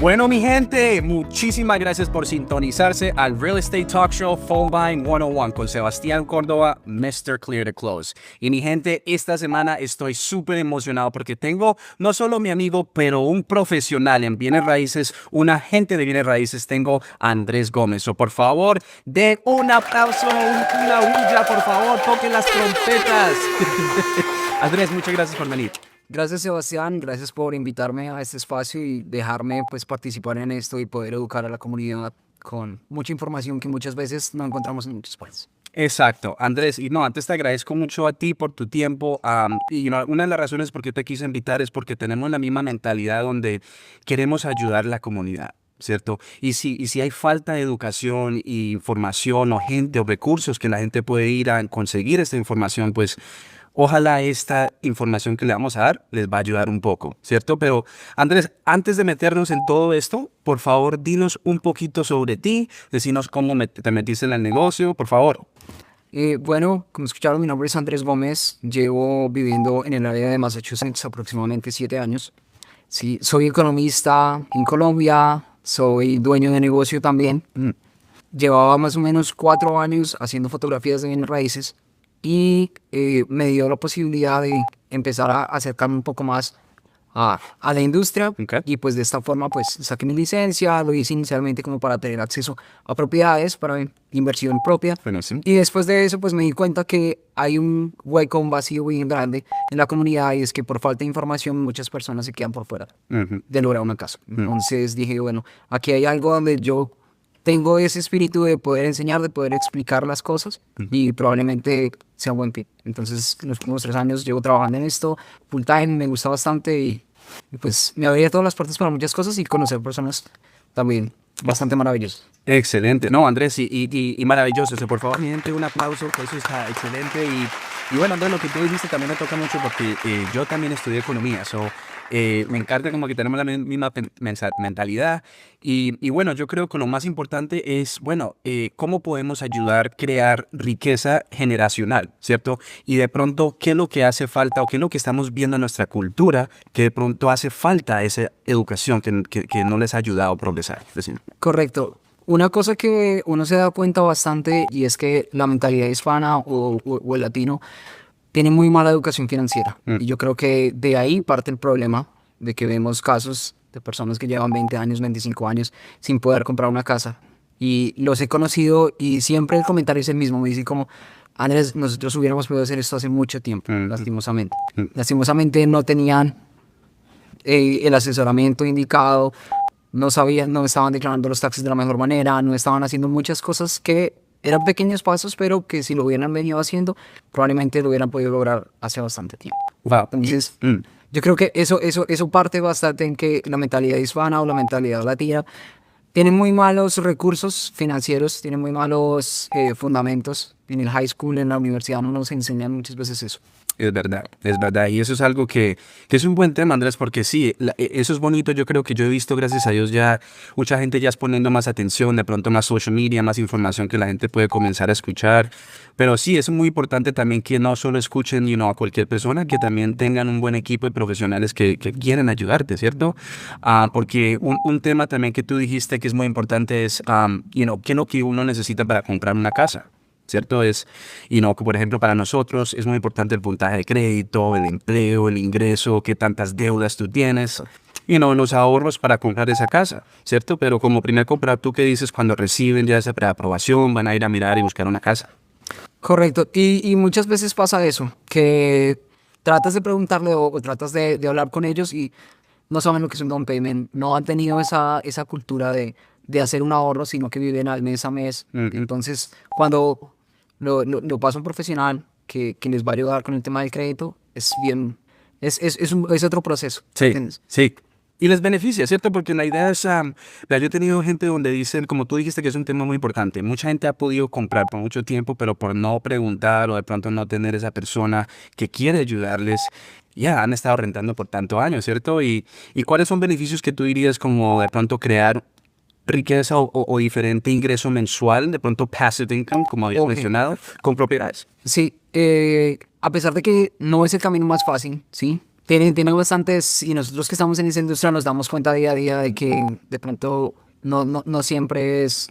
Bueno, mi gente, muchísimas gracias por sintonizarse al Real Estate Talk Show Phone Buying 101 con Sebastián Córdoba, Mr. Clear to Close. Y mi gente, esta semana estoy súper emocionado porque tengo no solo mi amigo, pero un profesional en bienes raíces, un agente de bienes raíces. Tengo a Andrés Gómez. So, por favor, den un aplauso, una huilla, por favor, toquen las trompetas. Andrés, muchas gracias por venir. Gracias, Sebastián, gracias por invitarme a este espacio y dejarme pues participar en esto y poder educar a la comunidad con mucha información que muchas veces no encontramos en muchos países. Exacto, Andrés, y no, antes te agradezco mucho a ti por tu tiempo, y una de las razones por qué te quise invitar es porque tenemos la misma mentalidad donde queremos ayudar a la comunidad, ¿cierto? Y si hay falta de educación y información o gente o recursos que la gente puede ir a conseguir esta información, pues ojalá esta información que le vamos a dar les va a ayudar un poco, ¿cierto? Pero Andrés, antes de meternos en todo esto, por favor, dinos un poquito sobre ti, decinos cómo te metiste en el negocio, por favor. Bueno, como escucharon, mi nombre es Andrés Gómez, llevo viviendo en el área de Massachusetts aproximadamente 7 años. Sí, soy economista en Colombia, soy dueño de negocio también. Llevaba más o menos 4 años haciendo fotografías de bienes raíces y me dio la posibilidad de empezar a acercarme un poco más a la industria. Okay. Y pues de esta forma pues saqué mi licencia, lo hice inicialmente como para tener acceso a propiedades para inversión propia. Bueno, sí. Y después de eso pues me di cuenta que hay un hueco, un vacío bien grande en la comunidad, y es que por falta de información muchas personas se quedan por fuera de lograr una casa. Entonces dije, bueno, aquí hay algo donde yo tengo ese espíritu de poder enseñar, de poder explicar las cosas, y probablemente sea un buen fit. Entonces, en los últimos 3 años llevo trabajando en esto full time, me gusta bastante y pues me abría todas las puertas para muchas cosas y conocer personas también bastante maravillosas. Excelente. No, Andrés, y maravilloso. O sea, por favor, mi gente, un aplauso, que eso está excelente. Y bueno, Andrés, lo que tú dijiste también me toca mucho porque yo también estudié economía. Me encanta como que tenemos la misma mentalidad. Y bueno, yo creo que lo más importante es, bueno, cómo podemos ayudar a crear riqueza generacional, ¿cierto? Y de pronto, ¿qué es lo que hace falta o qué es lo que estamos viendo en nuestra cultura que de pronto hace falta esa educación que no les ha ayudado a progresar? Es decir, Correcto. Una cosa que uno se da cuenta bastante, y es que la mentalidad hispana o el latino tiene muy mala educación financiera. Y yo creo que de ahí parte el problema de que vemos casos de personas que llevan 20 años, 25 años sin poder comprar una casa. Y los he conocido y siempre el comentario es el mismo. Me dicen como, Andrés, nosotros hubiéramos podido hacer esto hace mucho tiempo, lastimosamente. Lastimosamente no tenían el asesoramiento indicado, no sabían, no estaban declarando los taxes de la mejor manera, no estaban haciendo muchas cosas que eran pequeños pasos, pero que si lo hubieran venido haciendo, probablemente lo hubieran podido lograr hace bastante tiempo. wow. Entonces, yo creo que eso parte bastante en que la mentalidad hispana o la mentalidad latina tiene muy malos recursos financieros, tiene muy malos fundamentos. En el high school, en la universidad, no nos enseñan muchas veces eso. Es verdad, es verdad. Y eso es algo que es un buen tema, Andrés, porque sí, eso es bonito. Yo creo que yo he visto, gracias a Dios, ya mucha gente ya es poniendo más atención, de pronto más social media, más información que la gente puede comenzar a escuchar. Pero sí, es muy importante también que no solo escuchen a cualquier persona, que también tengan un buen equipo de profesionales que quieren ayudarte, ¿cierto? Porque un tema también que tú dijiste que es muy importante es, ¿qué es lo que uno necesita para comprar una casa? ¿Cierto? Es, que por ejemplo para nosotros es muy importante el puntaje de crédito, el empleo, el ingreso, qué tantas deudas tú tienes, los ahorros para comprar esa casa, ¿cierto? Pero como primer comprador, ¿tú qué dices cuando reciben ya esa preaprobación, van a ir a mirar y buscar una casa? Correcto, y muchas veces pasa eso, que tratas de preguntarle o tratas de hablar con ellos y no saben lo que es un down payment, no han tenido esa cultura de hacer un ahorro, sino que viven al mes a mes. Entonces, cuando lo pasa un profesional que les va a ayudar con el tema del crédito, es otro proceso. Sí, ¿entiendes? sí. Y les beneficia, ¿cierto? Porque la idea es, yo he tenido gente donde dicen, como tú dijiste, que es un tema muy importante. Mucha gente ha podido comprar por mucho tiempo, pero por no preguntar o de pronto no tener esa persona que quiere ayudarles, ya han estado rentando por tantos años, ¿cierto? ¿Y cuáles son beneficios que tú dirías como de pronto crear riqueza o diferente ingreso mensual, de pronto passive income, como habías mencionado, con propiedades? Sí, a pesar de que no es el camino más fácil, ¿sí? tiene bastantes, y nosotros que estamos en esa industria nos damos cuenta día a día de que de pronto no siempre es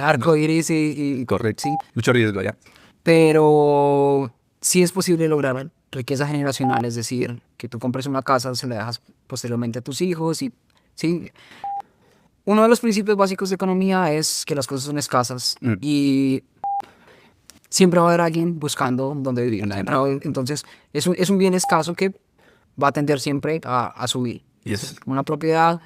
arco iris y Correcto. sí, Mucho riesgo, ya. pero sí es posible lograr riqueza generacional, es decir, que tú compres una casa, se la dejas posteriormente a tus hijos y sí. Uno de los principios básicos de economía es que las cosas son escasas y siempre va a haber alguien buscando donde vivir. Entonces, es un bien escaso que va a tender siempre a subir. Yes. Una propiedad,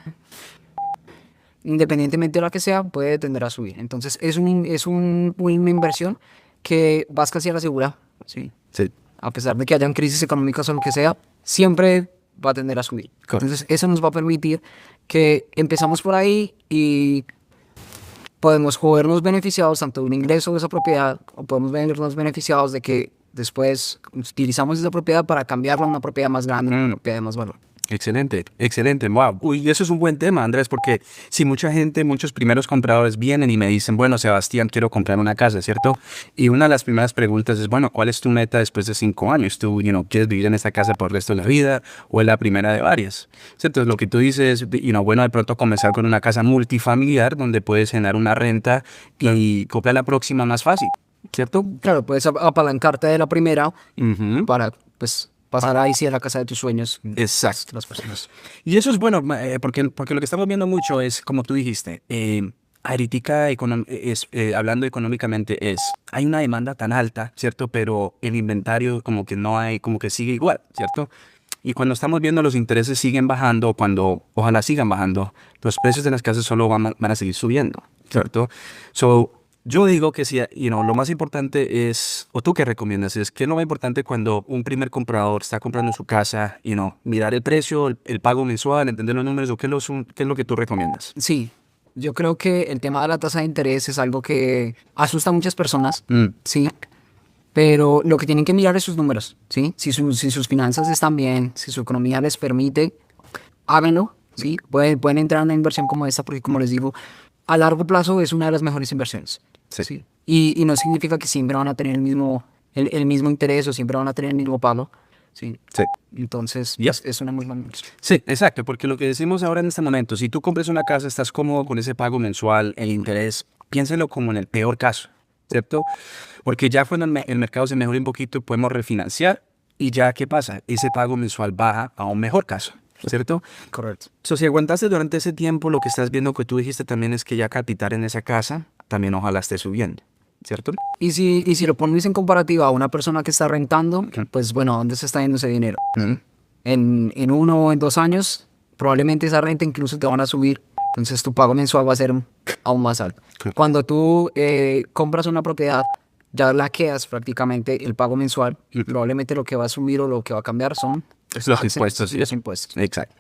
independientemente de la que sea, puede tender a subir. Entonces, es una inversión que vas casi a la segura. ¿Sí? Sí. A pesar de que hayan crisis económicas o lo que sea, siempre va a tender a subir. Correcto. Entonces, eso nos va a permitir que empezamos por ahí y podemos vernos beneficiados tanto de un ingreso de esa propiedad o podemos vernos beneficiados de que después utilizamos esa propiedad para cambiarla a una propiedad más grande, una propiedad de más valor. Excelente, excelente, wow. Uy, eso es un buen tema, Andrés, porque si mucha gente, muchos primeros compradores vienen y me dicen, bueno, Sebastián, quiero comprar una casa, ¿cierto? Y una de las primeras preguntas es, bueno, ¿cuál es tu meta después de 5 años? ¿Tú, quieres vivir en esta casa por el resto de la vida o es la primera de varias? ¿Cierto? Lo que tú dices, bueno, de pronto comenzar con una casa multifamiliar donde puedes generar una renta y comprar la próxima más fácil, ¿cierto? Claro, puedes apalancarte de la primera Para pues pasar ahí sí a la casa de tus sueños. Exacto. Las personas. Y eso es bueno, porque lo que estamos viendo mucho es, como tú dijiste, ahorita hablando económicamente hay una demanda tan alta, ¿cierto? Pero el inventario como que no hay, como que sigue igual, ¿cierto? Y cuando estamos viendo los intereses siguen bajando, cuando ojalá sigan bajando, los precios de las casas solo van a seguir subiendo, ¿cierto? Yo digo que si, lo más importante es, o tú qué recomiendas, es lo más importante cuando un primer comprador está comprando su casa, mirar el precio, el pago mensual, entender los números, o qué es lo que tú recomiendas. Sí, yo creo que el tema de la tasa de interés es algo que asusta a muchas personas, sí, pero lo que tienen que mirar es sus números, sí, si sus finanzas están bien, si su economía les permite, háganlo, sí, pueden entrar en una inversión como esta porque como les digo, a largo plazo es una de las mejores inversiones. Sí. Sí. Y no significa que siempre van a tener el mismo interés o siempre van a tener el mismo pago. Sí. Sí. Entonces, es una muy buena inversión. Sí, exacto, porque lo que decimos ahora en este momento, si tú compras una casa, estás cómodo con ese pago mensual, el interés, piénselo como en el peor caso, ¿cierto? Porque ya cuando el mercado se mejore un poquito, podemos refinanciar y ya, ¿qué pasa? Ese pago mensual baja a un mejor caso, ¿cierto? Correcto. Si aguantaste durante ese tiempo, lo que estás viendo que tú dijiste también es que ya capital en esa casa, también ojalá esté subiendo, ¿cierto? Y si lo pones en comparativa a una persona que está rentando, pues bueno, ¿dónde se está yendo ese dinero? En 1 o en 2 años, probablemente esa renta incluso te van a subir. Entonces tu pago mensual va a ser aún más alto. Cuando tú compras una propiedad, ya la quedas prácticamente el pago mensual. Y probablemente lo que va a subir o lo que va a cambiar son los impuestos. Los impuestos. Exacto.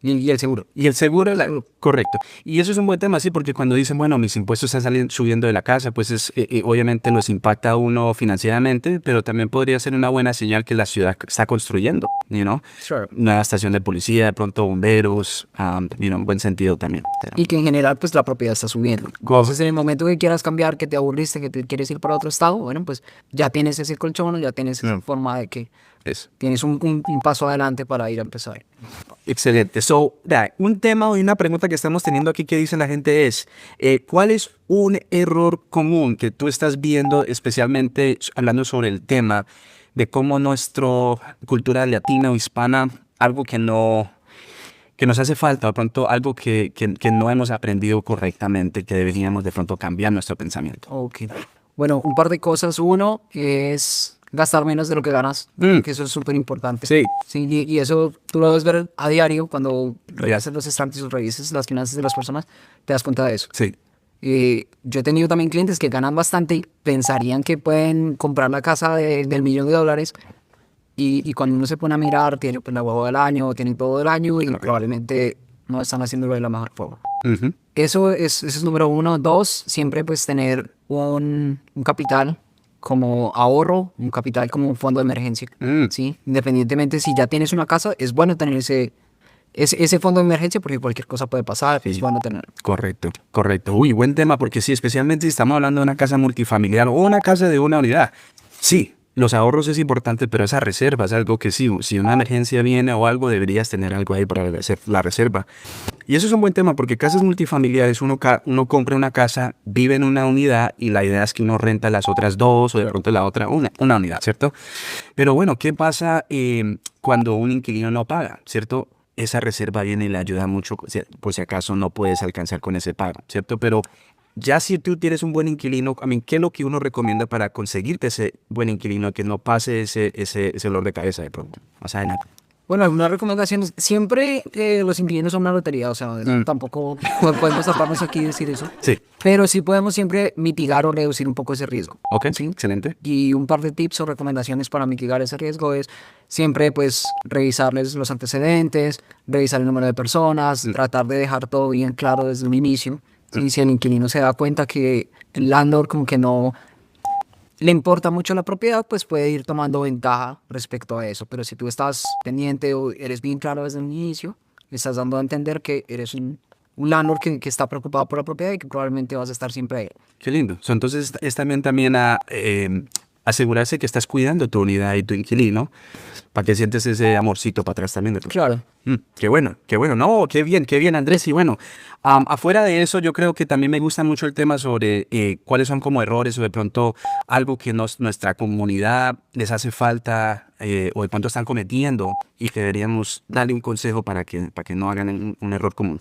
Y el seguro. Y el seguro, correcto. Y eso es un buen tema, sí, porque cuando dicen, bueno, mis impuestos están subiendo de la casa, pues obviamente los impacta a uno financieramente, pero también podría ser una buena señal que la ciudad está construyendo, Sure. Una estación de policía, de pronto bomberos, en buen sentido también. Y que en general, pues la propiedad está subiendo. Entonces, en el momento que quieras cambiar, que te aburriste, que te quieres ir para otro estado, bueno, pues ya tienes ese colchón, ya tienes esa forma de que tienes un paso adelante para ir a empezar. Excelente. Un tema y una pregunta que estamos teniendo aquí que dice la gente es, ¿cuál es un error común que tú estás viendo, especialmente hablando sobre el tema de cómo nuestra cultura latina o hispana, algo que nos hace falta, de pronto algo que no hemos aprendido correctamente, que deberíamos de pronto cambiar nuestro pensamiento? Ok. Bueno, un par de cosas. Uno es gastar menos de lo que ganas, que eso es súper importante. Sí. Sí, y eso tú lo debes ver a diario cuando revisas los estantes o revisas las finanzas de las personas, te das cuenta de eso. Sí. Yo he tenido también clientes que ganan bastante y pensarían que pueden comprar la casa del $1.000.000 y cuando uno se pone a mirar, tienen pues, la huevo del año, tienen todo el año y probablemente no están haciéndolo de la mejor forma. Eso es número 1. 2, siempre pues tener un capital como ahorro, un capital como un fondo de emergencia. ¿Sí? Independientemente si ya tienes una casa, es bueno tener ese fondo de emergencia porque cualquier cosa puede pasar, es bueno tener. Correcto. Uy, buen tema, porque sí, especialmente si estamos hablando de una casa multifamiliar o una casa de una unidad. Sí, los ahorros es importante, pero esa reserva es algo que sí, si una emergencia viene o algo, deberías tener algo ahí para la reserva. Y eso es un buen tema porque casas multifamiliares, uno compra una casa, vive en una unidad y la idea es que uno renta las otras dos o de pronto la otra una unidad, ¿cierto? Pero bueno, ¿qué pasa cuando un inquilino no paga, ¿cierto? Esa reserva viene y le ayuda mucho por si acaso no puedes alcanzar con ese pago, ¿cierto? Pero ya si tú tienes un buen inquilino, ¿qué es lo que uno recomienda para conseguirte ese buen inquilino que no pase ese dolor de cabeza de pronto? Más adelante. Bueno, algunas recomendaciones. Siempre los inquilinos son una lotería, o sea, tampoco podemos taparnos aquí y decir eso. Sí. Pero sí podemos siempre mitigar o reducir un poco ese riesgo. Ok, ¿sí? Excelente. Y un par de tips o recomendaciones para mitigar ese riesgo es siempre pues revisarles los antecedentes, revisar el número de personas, tratar de dejar todo bien claro desde un inicio. ¿sí? Si el inquilino se da cuenta que el landlord como que no le importa mucho la propiedad, pues puede ir tomando ventaja respecto a eso. Pero si tú estás pendiente o eres bien claro desde el inicio, le estás dando a entender que eres un landlord que está preocupado por la propiedad y que probablemente vas a estar siempre ahí. Qué lindo. Entonces es también a asegurarse que estás cuidando tu unidad y tu inquilino para que sientes ese amorcito para atrás también de tu. Claro. Qué bueno. No, qué bien, Andrés. Y bueno, afuera de eso, yo creo que también me gusta mucho el tema sobre cuáles son como errores o de pronto algo que nuestra comunidad les hace falta o de pronto están cometiendo y que deberíamos darle un consejo para que no hagan un error común.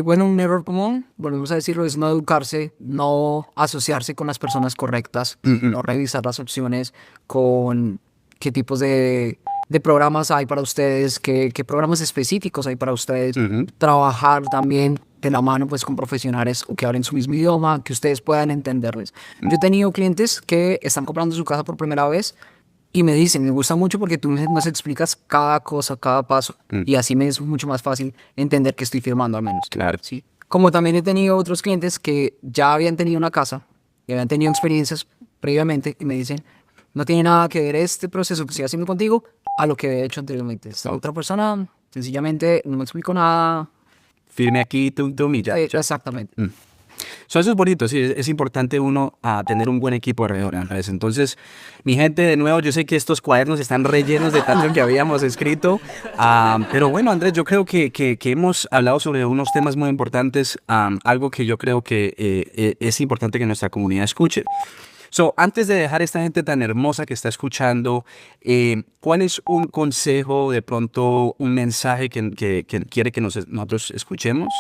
Bueno, un error común, volvemos a decirlo, es no educarse, no asociarse con las personas correctas, no revisar las opciones con qué tipos de programas hay para ustedes, qué programas específicos hay para ustedes, trabajar también de la mano pues con profesionales que hablen su mismo idioma, que ustedes puedan entenderles. Yo he tenido clientes que están comprando su casa por primera vez y me dicen, me gusta mucho porque tú nos explicas cada cosa, cada paso, y así me es mucho más fácil entender que estoy firmando al menos. Claro. ¿sí? Como también he tenido otros clientes que ya habían tenido una casa, y habían tenido experiencias previamente, y me dicen, no tiene nada que ver este proceso que estoy haciendo contigo a lo que he hecho anteriormente. Esta otra persona sencillamente no me explicó nada. Firme aquí, tú y ya. Exactamente. Eso es bonito, sí, es importante uno tener un buen equipo alrededor, Andrés. Entonces, mi gente, de nuevo, yo sé que estos cuadernos están rellenos de tanto que habíamos escrito, pero bueno, Andrés, yo creo que hemos hablado sobre unos temas muy importantes, algo que yo creo que es importante que nuestra comunidad escuche. Antes de dejar a esta gente tan hermosa que está escuchando, ¿cuál es un consejo, de pronto un mensaje que quiere que nosotros escuchemos?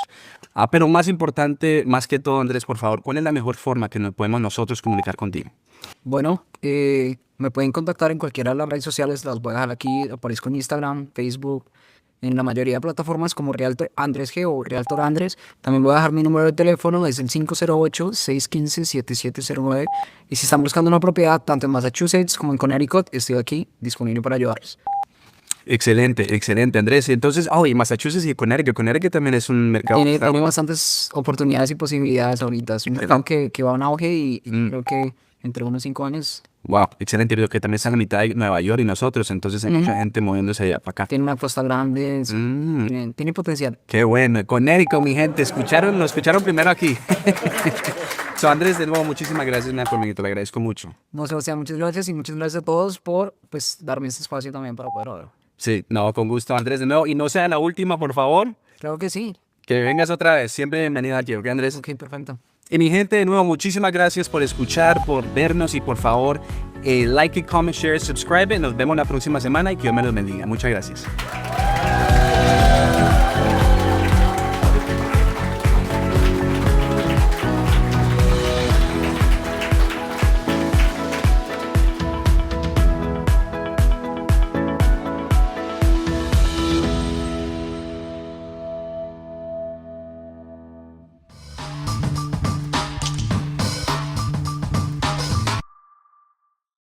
Pero más importante, más que todo, Andrés, por favor, ¿cuál es la mejor forma que nos podemos nosotros comunicar contigo? Bueno, me pueden contactar en cualquiera de las redes sociales, las voy a dejar aquí, aparezco en Instagram, Facebook, en la mayoría de plataformas como Realtor Andrés G o Realtor Andrés. También voy a dejar mi número de teléfono, es el 508-615-7709. Y si están buscando una propiedad, tanto en Massachusetts como en Connecticut, estoy aquí disponible para ayudarles. Excelente, Andrés. Entonces, y Massachusetts y Connecticut también es un mercado. Tiene bastantes oportunidades y posibilidades ahorita. Es un mercado que va a un auge y creo que entre unos 5 años. Wow, excelente. Yo creo que también está en la mitad de Nueva York y nosotros, entonces hay mucha gente moviéndose allá para acá. Tiene una costa grande, tiene potencial. Qué bueno. Connecticut, mi gente, lo escucharon primero aquí. Andrés, de nuevo, muchísimas gracias, por venir, te lo agradezco mucho. No, Sebastián, muchas gracias y muchas gracias a todos por darme este espacio también para poder hablar. Sí, con gusto, Andrés, de nuevo. Y no sea la última, por favor. Claro que sí. Que vengas otra vez. Siempre bienvenida aquí, ¿ok, Andrés? Ok, perfecto. Y mi gente, de nuevo, muchísimas gracias por escuchar, por vernos y por favor, like, comment, share, subscribe. Nos vemos la próxima semana y que Dios me los bendiga. Muchas gracias.